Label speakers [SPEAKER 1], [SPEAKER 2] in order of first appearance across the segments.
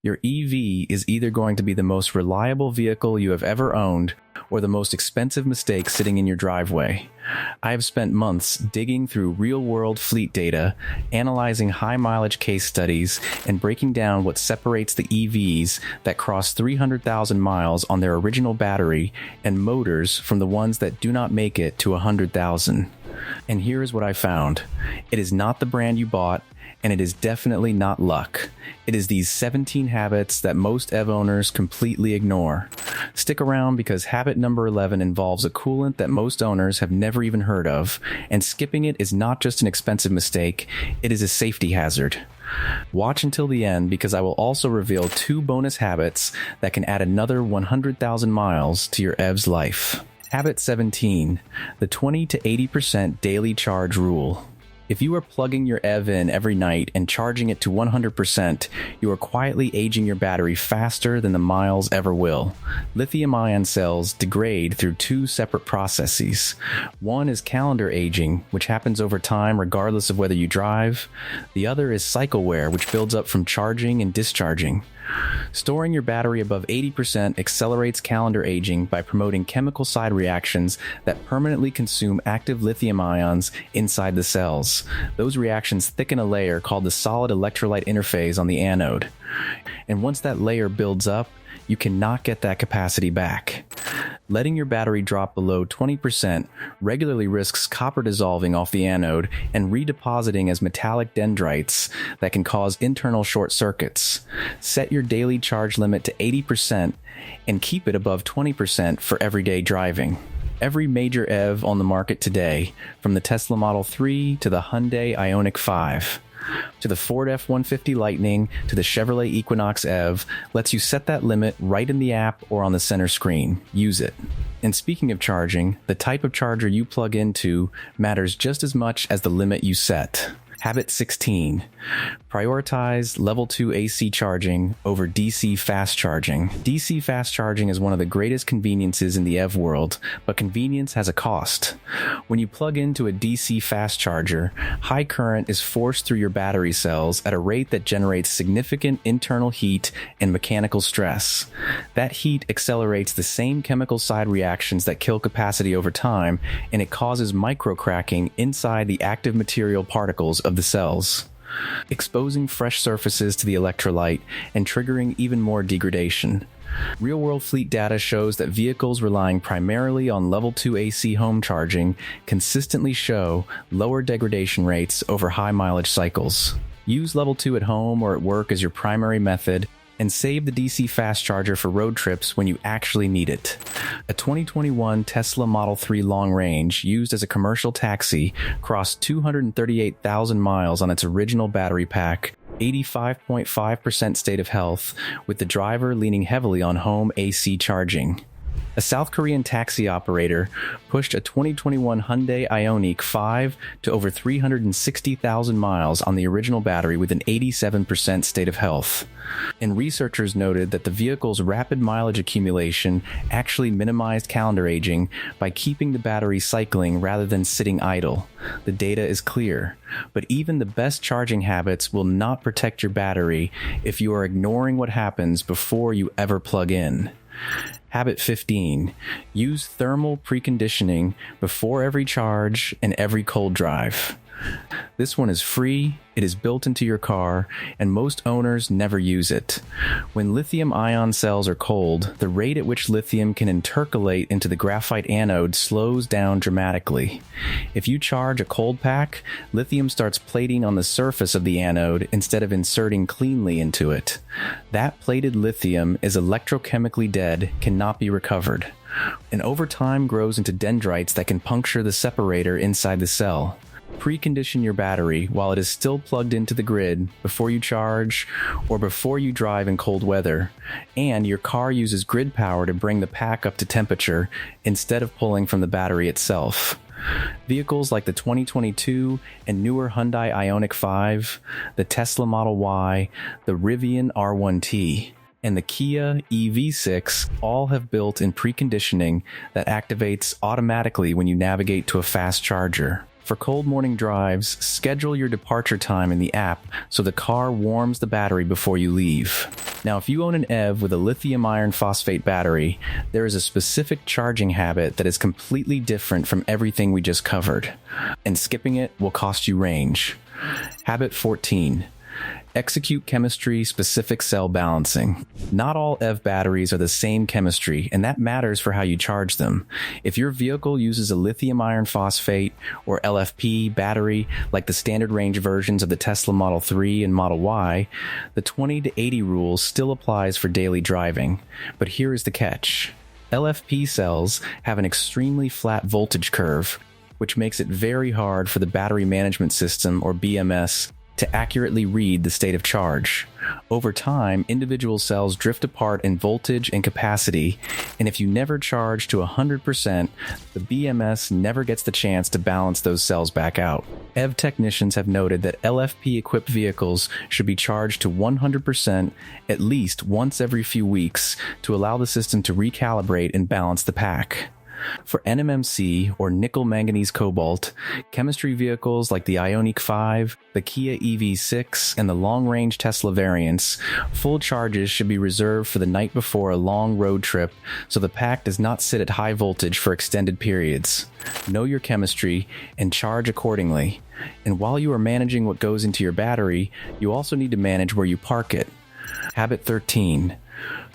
[SPEAKER 1] Your EV is either going to be the most reliable vehicle you have ever owned or the most expensive mistake sitting in your driveway. I have spent months digging through real-world fleet data, analyzing high-mileage case studies, and breaking down what separates the EVs that cross 300,000 miles on their original battery and motors from the ones that do not make it to 100,000. And here is what I found. It is not the brand you bought, and it is definitely not luck. It is these 17 habits that most EV owners completely ignore. Stick around because habit number 11 involves a coolant that most owners have never even heard of, and skipping it is not just an expensive mistake, it is a safety hazard. Watch until the end because I will also reveal 2 bonus habits that can add another 100,000 miles to your EV's life. Habit 17, the 20 to 80% daily charge rule. If you are plugging your EV in every night and charging it to 100%, you are quietly aging your battery faster than the miles ever will. Lithium-ion cells degrade through 2 separate processes. One is calendar aging, which happens over time regardless of whether you drive. The other is cycle wear, which builds up from charging and discharging. Storing your battery above 80% accelerates calendar aging by promoting chemical side reactions that permanently consume active lithium ions inside the cells. Those reactions thicken a layer called the solid electrolyte interface on the anode. And once that layer builds up, you cannot get that capacity back. Letting your battery drop below 20% regularly risks copper dissolving off the anode and redepositing as metallic dendrites that can cause internal short circuits. Set your daily charge limit to 80% and keep it above 20% for everyday driving. Every major EV on the market today, from the Tesla Model 3 to the Hyundai Ioniq 5, to the Ford F-150 Lightning, to the Chevrolet Equinox EV, lets you set that limit right in the app or on the center screen. Use it. And speaking of charging, the type of charger you plug into matters just as much as the limit you set. Habit 16. Prioritize level 2 AC charging over DC fast charging. DC fast charging is one of the greatest conveniences in the EV world, but convenience has a cost. When you plug into a DC fast charger, high current is forced through your battery cells at a rate that generates significant internal heat and mechanical stress. That heat accelerates the same chemical side reactions that kill capacity over time, and it causes microcracking inside the active material particles of the cells, exposing fresh surfaces to the electrolyte and triggering even more degradation. Real-world fleet data shows that vehicles relying primarily on level 2 AC home charging consistently show lower degradation rates over high mileage cycles. Use level 2 at home or at work as your primary method, and save the DC fast charger for road trips when you actually need it. A 2021 Tesla Model 3 long range used as a commercial taxi crossed 238,000 miles on its original battery pack, 85.5% state of health, with the driver leaning heavily on home AC charging. A South Korean taxi operator pushed a 2021 Hyundai Ioniq 5 to over 360,000 miles on the original battery with an 87% state of health. And researchers noted that the vehicle's rapid mileage accumulation actually minimized calendar aging by keeping the battery cycling rather than sitting idle. The data is clear, but even the best charging habits will not protect your battery if you are ignoring what happens before you ever plug in. Habit 15. Use thermal preconditioning before every charge and every cold drive. This one is free, it is built into your car, and most owners never use it. When lithium-ion cells are cold, the rate at which lithium can intercalate into the graphite anode slows down dramatically. If you charge a cold pack, lithium starts plating on the surface of the anode instead of inserting cleanly into it. That plated lithium is electrochemically dead, cannot be recovered, and over time grows into dendrites that can puncture the separator inside the cell. Precondition your battery while it is still plugged into the grid before you charge or before you drive in cold weather, and your car uses grid power to bring the pack up to temperature instead of pulling from the battery itself. Vehicles like the 2022 and newer Hyundai Ioniq 5, the Tesla Model Y, the Rivian R1T, and the Kia EV6 all have built-in preconditioning that activates automatically when you navigate to a fast charger. For cold morning drives, schedule your departure time in the app so the car warms the battery before you leave. Now, if you own an EV with a lithium iron phosphate battery, there is a specific charging habit that is completely different from everything we just covered, and skipping it will cost you range. Habit 14. Execute chemistry-specific cell balancing. Not all EV batteries are the same chemistry, and that matters for how you charge them. If your vehicle uses a lithium iron phosphate or LFP battery, like the standard range versions of the Tesla Model 3 and Model Y, the 20 to 80 rule still applies for daily driving. But here is the catch. LFP cells have an extremely flat voltage curve, which makes it very hard for the battery management system, or BMS, to accurately read the state of charge. Over time, individual cells drift apart in voltage and capacity, and if you never charge to 100%, the BMS never gets the chance to balance those cells back out. EV technicians have noted that LFP-equipped vehicles should be charged to 100% at least once every few weeks to allow the system to recalibrate and balance the pack. For NMMC, or nickel manganese cobalt, chemistry vehicles like the Ioniq 5, the Kia EV6, and the long-range Tesla variants, full charges should be reserved for the night before a long road trip so the pack does not sit at high voltage for extended periods. Know your chemistry and charge accordingly. And while you are managing what goes into your battery, you also need to manage where you park it. Habit 13.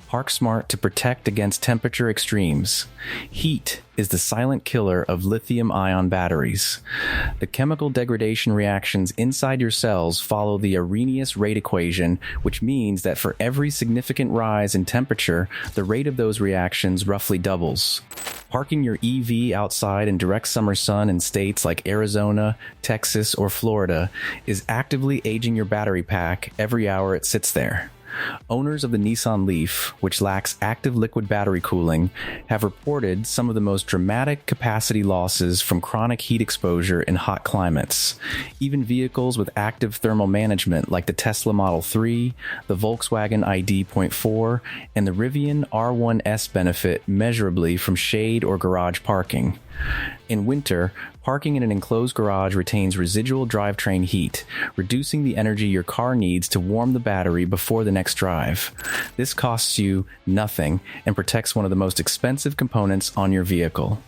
[SPEAKER 1] Park smart to protect against temperature extremes. Heat is the silent killer of lithium-ion batteries. The chemical degradation reactions inside your cells follow the Arrhenius rate equation, which means that for every significant rise in temperature, the rate of those reactions roughly doubles. Parking your EV outside in direct summer sun in states like Arizona, Texas, or Florida is actively aging your battery pack every hour it sits there. Owners of the Nissan Leaf, which lacks active liquid battery cooling, have reported some of the most dramatic capacity losses from chronic heat exposure in hot climates. Even vehicles with active thermal management like the Tesla Model 3, the Volkswagen ID.4, and the Rivian R1S benefit measurably from shade or garage parking. In winter, parking in an enclosed garage retains residual drivetrain heat, reducing the energy your car needs to warm the battery before the next drive. This costs you nothing and protects one of the most expensive components on your vehicle.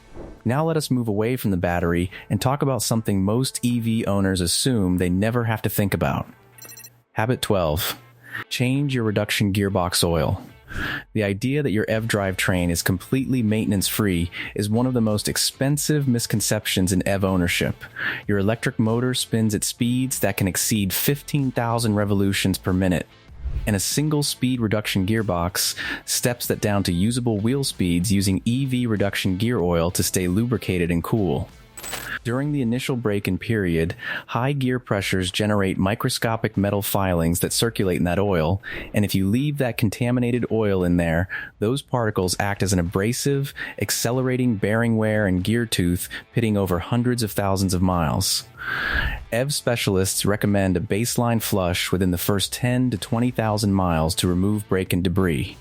[SPEAKER 1] Now let us move away from the battery and talk about something most EV owners assume they never have to think about. Habit 12. Change your reduction gearbox oil. The idea that your EV drivetrain is completely maintenance-free is one of the most expensive misconceptions in EV ownership. Your electric motor spins at speeds that can exceed 15,000 revolutions per minute, and a single speed reduction gearbox steps that down to usable wheel speeds using EV reduction gear oil to stay lubricated and cool. During the initial break-in period, high gear pressures generate microscopic metal filings that circulate in that oil, and if you leave that contaminated oil in there, those particles act as an abrasive, accelerating bearing wear and gear tooth pitting over hundreds of thousands of miles. EV specialists recommend a baseline flush within the first 10 to 20,000 miles to remove break-in debris,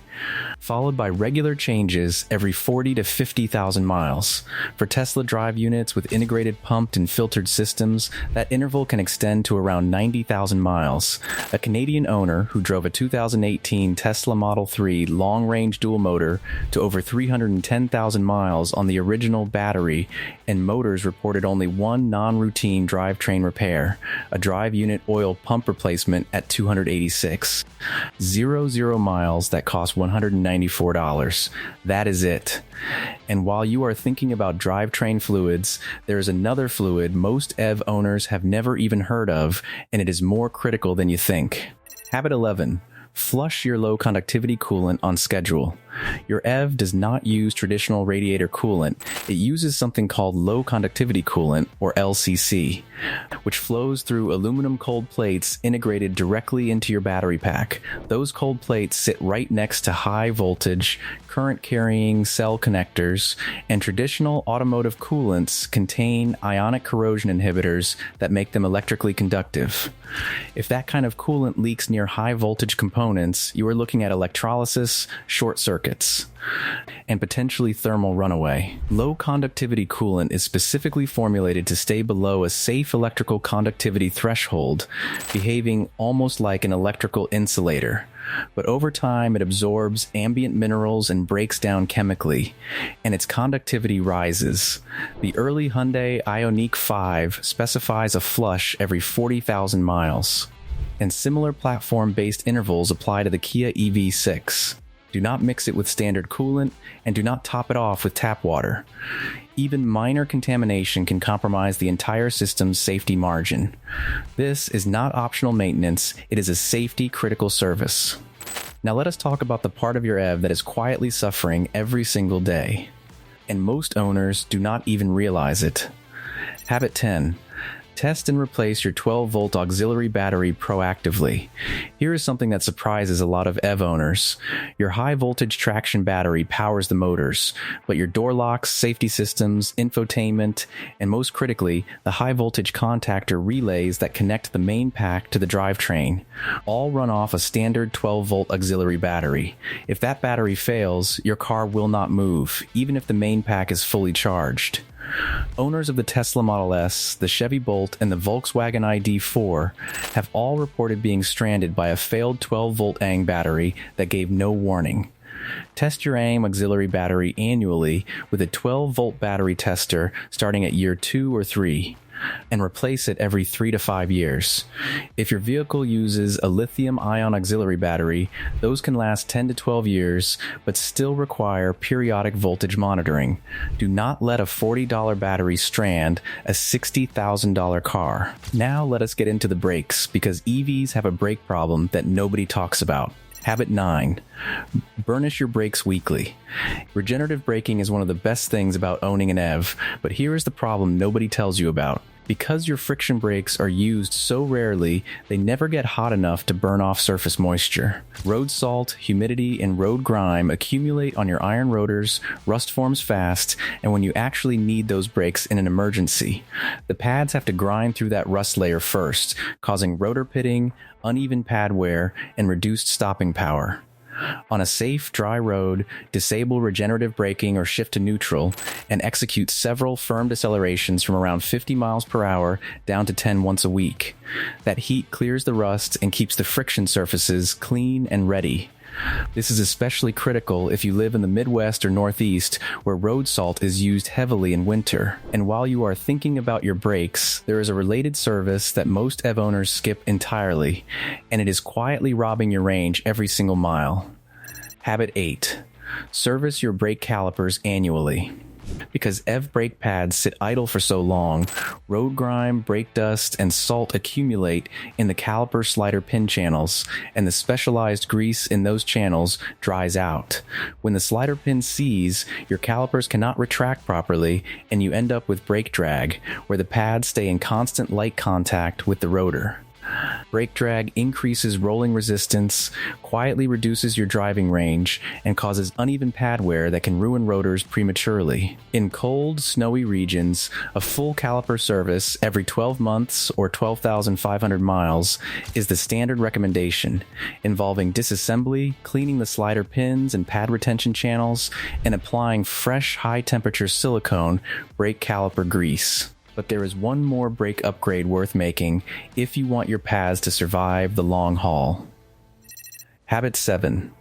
[SPEAKER 1] followed by regular changes every 40 to 50,000 miles. For Tesla drive units with integrated pumped and filtered systems, that interval can extend to around 90,000 miles. A Canadian owner who drove a 2018 Tesla Model 3 long-range dual motor to over 310,000 miles on the original battery and motors reported only one non-routine drivetrain repair, a drive unit oil pump replacement at 286. 0 miles that cost $194. That is it. And while you are thinking about drivetrain fluids, there is another fluid most EV owners have never even heard of, and it is more critical than you think. Habit 11. Flush your low conductivity coolant on schedule. Your EV does not use traditional radiator coolant. It uses something called low conductivity coolant, or LCC, which flows through aluminum cold plates integrated directly into your battery pack. Those cold plates sit right next to high voltage, current carrying cell connectors, and traditional automotive coolants contain ionic corrosion inhibitors that make them electrically conductive. If that kind of coolant leaks near high voltage components, you are looking at electrolysis, short circuit. circuits, and potentially thermal runaway. Low conductivity coolant is specifically formulated to stay below a safe electrical conductivity threshold, behaving almost like an electrical insulator. But over time, it absorbs ambient minerals and breaks down chemically, and its conductivity rises. The early Hyundai Ioniq 5 specifies a flush every 40,000 miles, and similar platform-based intervals apply to the Kia EV6. Do not mix it with standard coolant, and do not top it off with tap water. Even minor contamination can compromise the entire system's safety margin. This is not optional maintenance, it is a safety-critical service. Now let us talk about the part of your EV that is quietly suffering every single day. And most owners do not even realize it. Habit 10. Test and replace your 12-volt auxiliary battery proactively. Here is something that surprises a lot of EV owners. Your high-voltage traction battery powers the motors, but your door locks, safety systems, infotainment, and most critically, the high-voltage contactor relays that connect the main pack to the drivetrain, all run off a standard 12-volt auxiliary battery. If that battery fails, your car will not move, even if the main pack is fully charged. Owners of the Tesla Model S, the Chevy Bolt, and the Volkswagen ID4 have all reported being stranded by a failed 12-volt ANG battery that gave no warning. Test your AIM auxiliary battery annually with a 12-volt battery tester starting at year 2 or 3. And replace it every 3 to 5 years. If your vehicle uses a lithium-ion auxiliary battery, those can last 10 to 12 years, but still require periodic voltage monitoring. Do not let a $40 battery strand a $60,000 car. Now let us get into the brakes, because EVs have a brake problem that nobody talks about. Habit 9. Burnish your brakes weekly. Regenerative braking is one of the best things about owning an EV, but here is the problem nobody tells you about. Because your friction brakes are used so rarely, they never get hot enough to burn off surface moisture. Road salt, humidity, and road grime accumulate on your iron rotors, rust forms fast, and when you actually need those brakes in an emergency, the pads have to grind through that rust layer first, causing rotor pitting, uneven pad wear, and reduced stopping power. On a safe, dry road, disable regenerative braking or shift to neutral, and execute several firm decelerations from around 50 miles per hour down to 10 once a week. That heat clears the rust and keeps the friction surfaces clean and ready. This is especially critical if you live in the Midwest or Northeast, where road salt is used heavily in winter. And while you are thinking about your brakes, there is a related service that most EV owners skip entirely, and it is quietly robbing your range every single mile. Habit 8. Service your brake calipers annually. Because EV brake pads sit idle for so long, road grime, brake dust, and salt accumulate in the caliper slider pin channels, and the specialized grease in those channels dries out. When the slider pin seize, your calipers cannot retract properly, and you end up with brake drag, where the pads stay in constant light contact with the rotor. Brake drag increases rolling resistance, quietly reduces your driving range, and causes uneven pad wear that can ruin rotors prematurely. In cold, snowy regions, a full caliper service every 12 months or 12,500 miles is the standard recommendation, involving disassembly, cleaning the slider pins and pad retention channels, and applying fresh, high-temperature silicone brake caliper grease. But there is one more brake upgrade worth making if you want your pads to survive the long haul. Habit 7.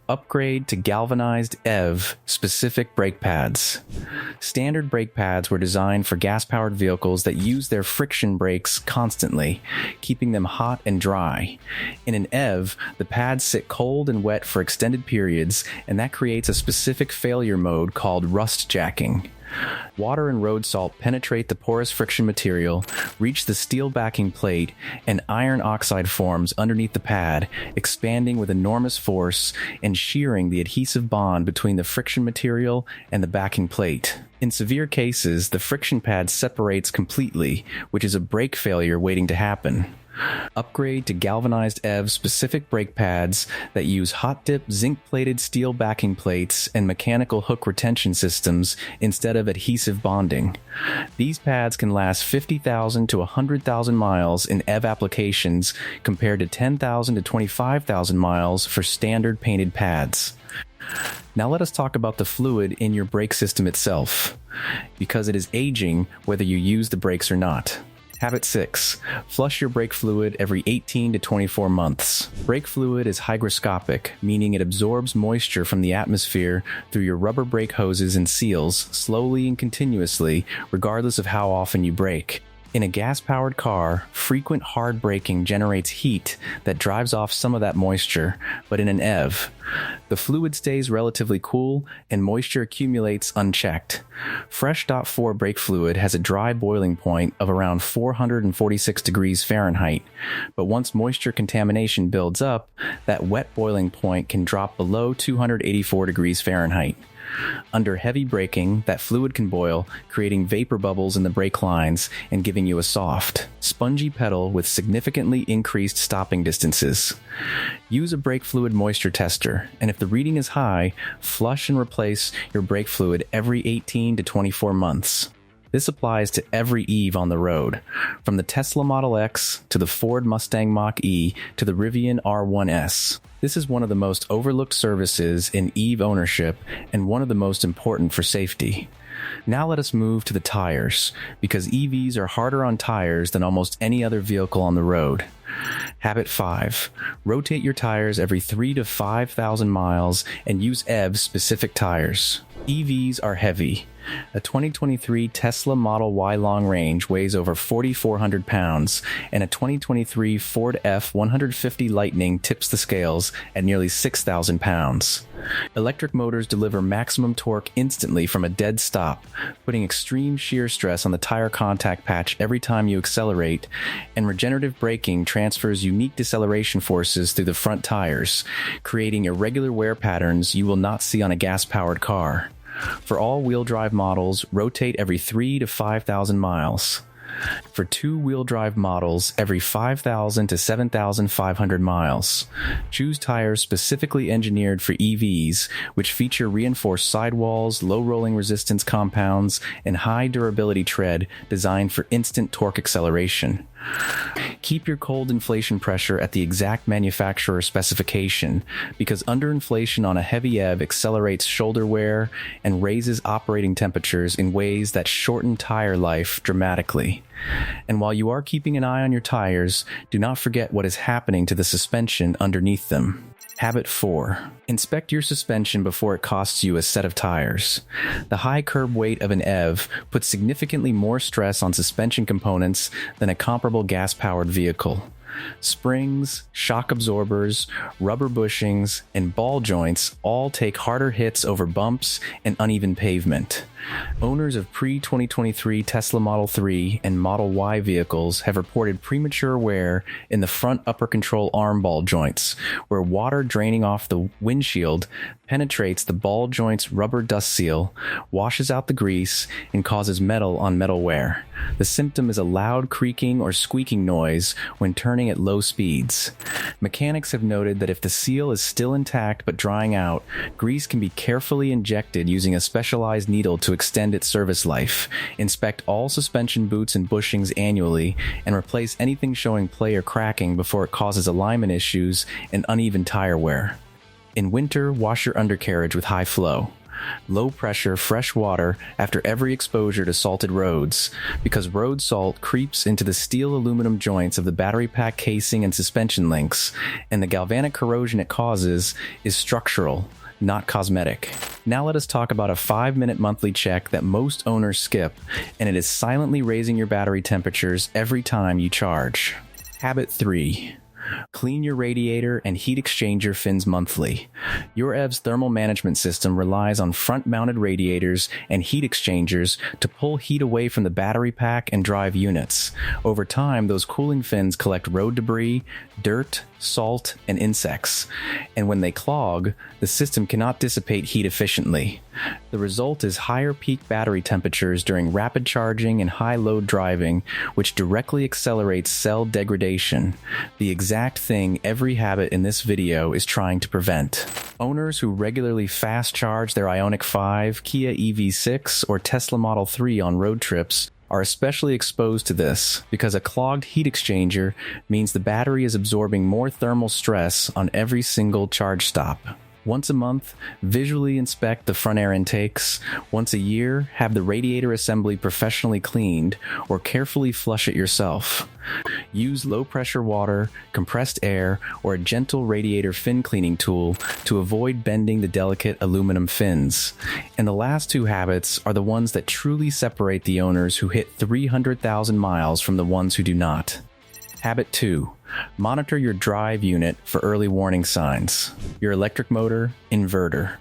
[SPEAKER 1] Upgrade to galvanized EV-specific brake pads. Standard brake pads were designed for gas-powered vehicles that use their friction brakes constantly, keeping them hot and dry. In an EV, the pads sit cold and wet for extended periods, and that creates a specific failure mode called rust jacking. Water and road salt penetrate the porous friction material, reach the steel backing plate, and iron oxide forms underneath the pad, expanding with enormous force and shearing the adhesive bond between the friction material and the backing plate. In severe cases, the friction pad separates completely, which is a brake failure waiting to happen. Upgrade to galvanized EV-specific brake pads that use hot-dip zinc-plated steel backing plates and mechanical hook retention systems instead of adhesive bonding. These pads can last 50,000 to 100,000 miles in EV applications compared to 10,000 to 25,000 miles for standard painted pads. Now let us talk about the fluid in your brake system itself, because it is aging whether you use the brakes or not. Habit 6. Flush your brake fluid every 18 to 24 months. Brake fluid is hygroscopic, meaning it absorbs moisture from the atmosphere through your rubber brake hoses and seals slowly and continuously, regardless of how often you brake. In a gas-powered car, frequent hard braking generates heat that drives off some of that moisture, but in an EV, the fluid stays relatively cool and moisture accumulates unchecked. Fresh .4 brake fluid has a dry boiling point of around 446 degrees Fahrenheit, but once moisture contamination builds up, that wet boiling point can drop below 284 degrees Fahrenheit. Under heavy braking, that fluid can boil, creating vapor bubbles in the brake lines and giving you a soft, spongy pedal with significantly increased stopping distances. Use a brake fluid moisture tester, and if the reading is high, flush and replace your brake fluid every 18 to 24 months. This applies to every EV on the road, from the Tesla Model X to the Ford Mustang Mach-E to the Rivian R1S. This is one of the most overlooked services in EV ownership and one of the most important for safety. Now let us move to the tires, because EVs are harder on tires than almost any other vehicle on the road. Habit 5. Rotate your tires every 3,000 to 5,000 miles and use EV-specific tires. EVs are heavy. A 2023 Tesla Model Y long range weighs over 4,400 pounds, and a 2023 Ford F-150 Lightning tips the scales at nearly 6,000 pounds. Electric motors deliver maximum torque instantly from a dead stop, putting extreme shear stress on the tire contact patch every time you accelerate, and regenerative braking transfers unique deceleration forces through the front tires, creating irregular wear patterns you will not see on a gas-powered car. For all-wheel drive models, rotate every 3,000 to 5,000 miles. For two-wheel drive models, every 5,000 to 7,500 miles. Choose tires specifically engineered for EVs, which feature reinforced sidewalls, low rolling resistance compounds, and high durability tread designed for instant torque acceleration. Keep your cold inflation pressure at the exact manufacturer specification, because underinflation on a heavy EV accelerates shoulder wear and raises operating temperatures in ways that shorten tire life dramatically. And while you are keeping an eye on your tires, do not forget what is happening to the suspension underneath them. Habit 4. Inspect your suspension before it costs you a set of tires. The high curb weight of an EV puts significantly more stress on suspension components than a comparable gas-powered vehicle. Springs, shock absorbers, rubber bushings, and ball joints all take harder hits over bumps and uneven pavement. Owners of pre-2023 Tesla Model 3 and Model Y vehicles have reported premature wear in the front upper control arm ball joints, where water draining off the windshield penetrates the ball joint's rubber dust seal, washes out the grease, and causes metal on metal wear. The symptom is a loud creaking or squeaking noise when turning at low speeds. Mechanics have noted that if the seal is still intact but drying out, grease can be carefully injected using a specialized needle to extend its service life. Inspect all suspension boots and bushings annually, and replace anything showing play or cracking before it causes alignment issues and uneven tire wear. In winter, wash your undercarriage with high flow. Low pressure fresh water after every exposure to salted roads, because road salt creeps into the steel aluminum joints of the battery pack casing and suspension links, and the galvanic corrosion it causes is structural, not cosmetic. Now let us talk about a 5-minute monthly check that most owners skip, and it is silently raising your battery temperatures every time you charge. Habit 3. Clean your radiator and heat exchanger fins monthly. Your EV's thermal management system relies on front-mounted radiators and heat exchangers to pull heat away from the battery pack and drive units. Over time, those cooling fins collect road debris, dirt, salt, and insects. And when they clog, the system cannot dissipate heat efficiently. The result is higher peak battery temperatures during rapid charging and high load driving, which directly accelerates cell degradation, the exact thing every habit in this video is trying to prevent. Owners who regularly fast charge their Ioniq 5, Kia EV6, or Tesla Model 3 on road trips are especially exposed to this, because a clogged heat exchanger means the battery is absorbing more thermal stress on every single charge stop. Once a month, visually inspect the front air intakes. Once a year, have the radiator assembly professionally cleaned or carefully flush it yourself. Use low-pressure water, compressed air, or a gentle radiator fin cleaning tool to avoid bending the delicate aluminum fins. And the last two habits are the ones that truly separate the owners who hit 300,000 miles from the ones who do not. Habit 2. Monitor your drive unit for early warning signs. Your electric motor, inverter,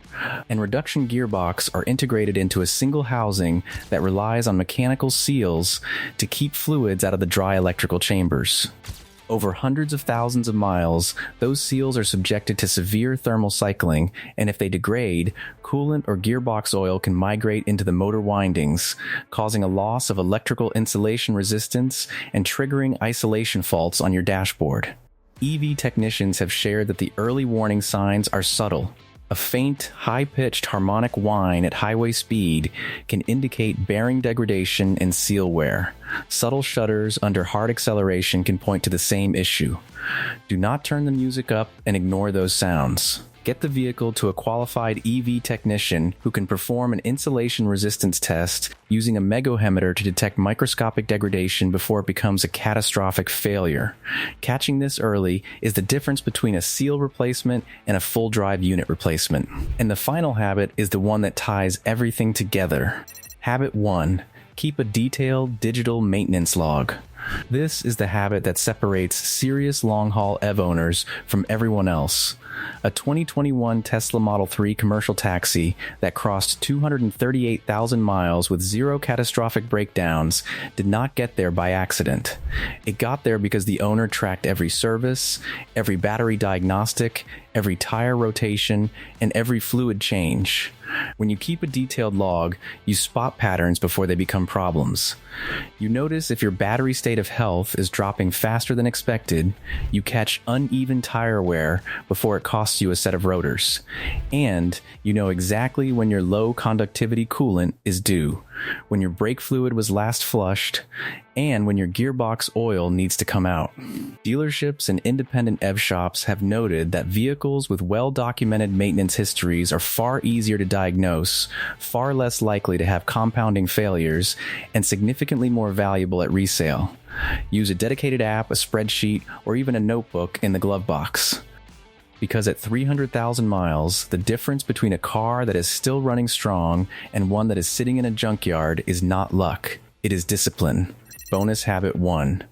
[SPEAKER 1] and reduction gearbox are integrated into a single housing that relies on mechanical seals to keep fluids out of the dry electrical chambers. Over hundreds of thousands of miles, those seals are subjected to severe thermal cycling, and if they degrade, coolant or gearbox oil can migrate into the motor windings, causing a loss of electrical insulation resistance and triggering isolation faults on your dashboard. EV technicians have shared that the early warning signs are subtle. A faint, high-pitched harmonic whine at highway speed can indicate bearing degradation and seal wear. Subtle shudders under hard acceleration can point to the same issue. Do not turn the music up and ignore those sounds. Get the vehicle to a qualified EV technician who can perform an insulation resistance test using a megometer to detect microscopic degradation before it becomes a catastrophic failure. Catching this early is the difference between a seal replacement and a full drive unit replacement. And the final habit is the one that ties everything together. Habit 1. Keep a detailed digital maintenance log. This is the habit that separates serious long-haul EV owners from everyone else. A 2021 Tesla Model 3 commercial taxi that crossed 238,000 miles with zero catastrophic breakdowns did not get there by accident. It got there because the owner tracked every service, every battery diagnostic, every tire rotation, and every fluid change. When you keep a detailed log, you spot patterns before they become problems. You notice if your battery state of health is dropping faster than expected, you catch uneven tire wear before it costs you a set of rotors, and you know exactly when your low conductivity coolant is due, when your brake fluid was last flushed, and when your gearbox oil needs to come out. Dealerships and independent EV shops have noted that vehicles with well-documented maintenance histories are far easier to diagnose, far less likely to have compounding failures, and significantly more valuable at resale. Use a dedicated app, a spreadsheet, or even a notebook in the glove box. Because at 300,000 miles, the difference between a car that is still running strong and one that is sitting in a junkyard is not luck, it is discipline. Bonus habit 1.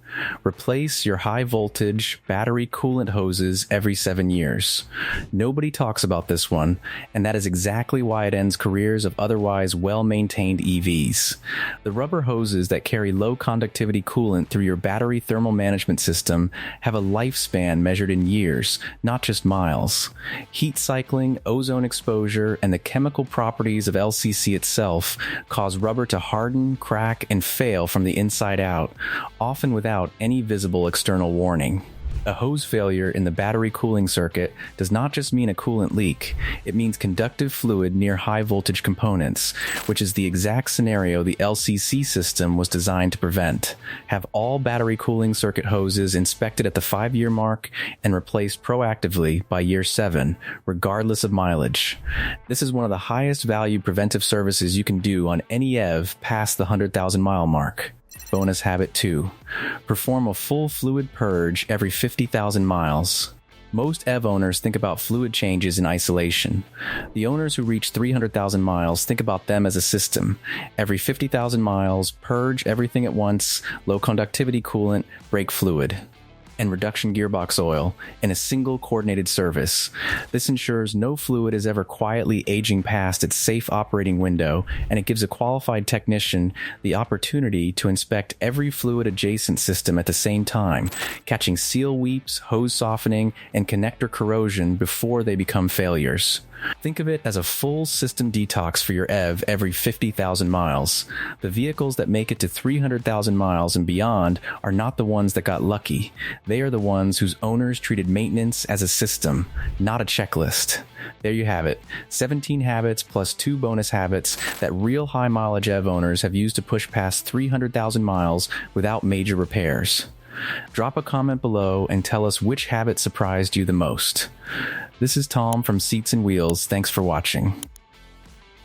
[SPEAKER 1] Replace your high voltage battery coolant hoses every 7 years. Nobody talks about this one, and that is exactly why it ends careers of otherwise well-maintained EVs. The rubber hoses that carry low conductivity coolant through your battery thermal management system have a lifespan measured in years, not just miles. Heat cycling, ozone exposure, and the chemical properties of LCC itself cause rubber to harden, crack, and fail from the inside out, often without any visible external warning. A hose failure in the battery cooling circuit does not just mean a coolant leak, it means conductive fluid near high voltage components, which is the exact scenario the LCC system was designed to prevent. Have all battery cooling circuit hoses inspected at the 5-year mark and replaced proactively by year 7, regardless of mileage. This is one of the highest value preventive services you can do on any EV past the 100,000 mile mark. Bonus habit 2. Perform a full fluid purge every 50,000 miles. Most EV owners think about fluid changes in isolation. The owners who reach 300,000 miles think about them as a system. Every 50,000 miles, purge everything at once, low conductivity coolant, brake fluid, and reduction gearbox oil in a single coordinated service. This ensures no fluid is ever quietly aging past its safe operating window, and it gives a qualified technician the opportunity to inspect every fluid adjacent system at the same time, catching seal weeps, hose softening, and connector corrosion before they become failures. Think of it as a full system detox for your EV every 50,000 miles. The vehicles that make it to 300,000 miles and beyond are not the ones that got lucky. They are the ones whose owners treated maintenance as a system, not a checklist. There you have it, 17 habits plus 2 bonus habits that real high mileage EV owners have used to push past 300,000 miles without major repairs. Drop a comment below and tell us which habit surprised you the most. This is Tom from Seats and Wheels. Thanks for watching.